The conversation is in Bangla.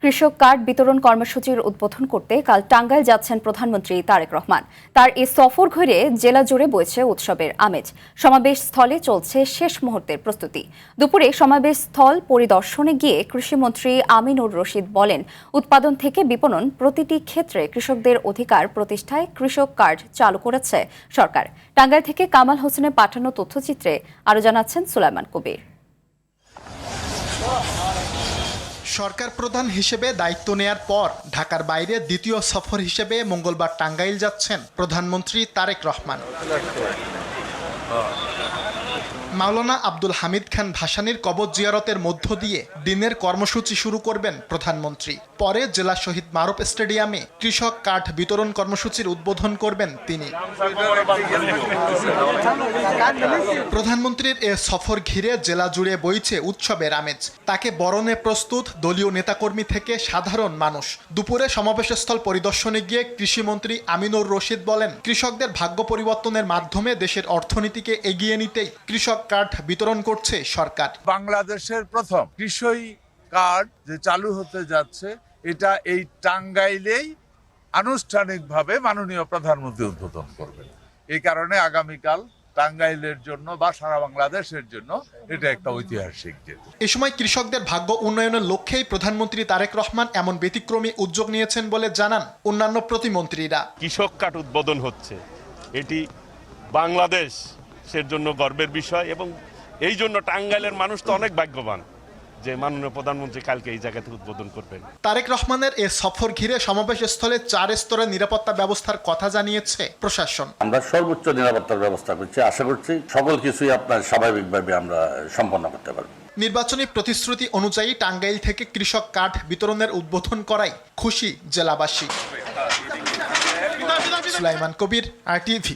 কৃষক কার্ড বিতরণ কর্মসূচির উদ্বোধন করতে কাল টাঙ্গাইল যাচ্ছেন প্রধানমন্ত্রী তারেক রহমান। তার এই সফর ঘিরে জেলা জুড়ে বইছে উৎসবের আমেজ। সমাবেশ স্থলে চলছে শেষ মুহূর্তের প্রস্তুতি। দুপুরে সমাবেশ স্থল পরিদর্শনে গিয়ে কৃষিমন্ত্রী আমিনুর রশিদ বলেন, উৎপাদন থেকে বিপণন প্রতিটি ক্ষেত্রে কৃষকদের অধিকার প্রতিষ্ঠায় কৃষক কার্ড চালু করেছে সরকার। টাঙ্গাইল থেকে কামাল হোসেনের পাঠানো তথ্যচিত্রে আরও জানাচ্ছেন সুলাইমান কবির। সরকার প্রধান হিসেবে দায়িত্ব নেয়ার পর ঢাকার বাইরে দ্বিতীয় সফর হিসেবে মঙ্গলবার টাঙ্গাইল যাচ্ছেন প্রধানমন্ত্রী তারেক রহমান। মাওলানা আব্দুল হামিদ খান ভাসানীর কবর জিয়ারতের মধ্য দিয়ে দিনের কর্মসূচি শুরু করবেন প্রধানমন্ত্রী। পরে জেলা শহীদ মারুফ স্টেডিয়ামে কৃষক কার্ড বিতরণ কর্মসূচির উদ্বোধন করবেন তিনি। প্রধানমন্ত্রীর এ সফর ঘিরে জেলা জুড়ে বইছে উৎসবের আমেজ। তাকে বরণে প্রস্তুত দলীয় নেতাকর্মী থেকে সাধারণ মানুষ। দুপুরে সমাবেশস্থল পরিদর্শনে গিয়ে কৃষিমন্ত্রী আমিনুর রশিদ বলেন, কৃষকদের ভাগ্য পরিবর্তনের মাধ্যমে দেশের অর্থনীতিকে এগিয়ে নিতেই কৃষক কার্ড বিতরণ করছে সরকার। বাংলাদেশের প্রথম কৃষক কার্ড যে চালু হতে যাচ্ছে, এটা এই টাঙ্গাইলেই আনুষ্ঠানিকভাবে মাননীয় প্রধানমন্ত্রী উদ্বোধন করবেন। এই কারণে আগামীকাল টাঙ্গাইলের জন্য বা সারা বাংলাদেশের জন্য এটা একটা ঐতিহাসিক দিন। এ সময় কৃষকদের ভাগ্য উন্নয়নের লক্ষ্যেই প্রধানমন্ত্রী তারেক রহমান এমন ব্যতিক্রমী উদ্যোগ নিয়েছেন বলে জানান অন্যান্য প্রতিমন্ত্রীরা। কৃষক কার্ড উদ্বোধন হচ্ছে, এটি বাংলাদেশের জন্য গর্বের বিষয় এবং এই জন্য টাঙ্গাইলের মানুষ তো অনেক ভাগ্যবান যে মাননীয় প্রধানমন্ত্রী কালকে এই জায়গাতে উদ্বোধন করবেন। তারেক রহমানের এ সফর ঘিরে সমাবেশ স্থলে 4 স্তরের নিরাপত্তা ব্যবস্থার কথা জানিয়েছে প্রশাসন। আমরা সর্বোচ্চ নিরাপত্তার ব্যবস্থা করছি, আশা করছি সকল কিছুই আপনার স্বাভাবিকভাবে আমরা সম্পন্ন করতে পারব। নির্বাচনী প্রতিশ্রুতি অনুযায়ী টাঙ্গাইল থেকে কৃষক কার্ড বিতরণের উদ্বোধন করায় খুশি জেলাবাসী। সুলাইমান কবির, RTV।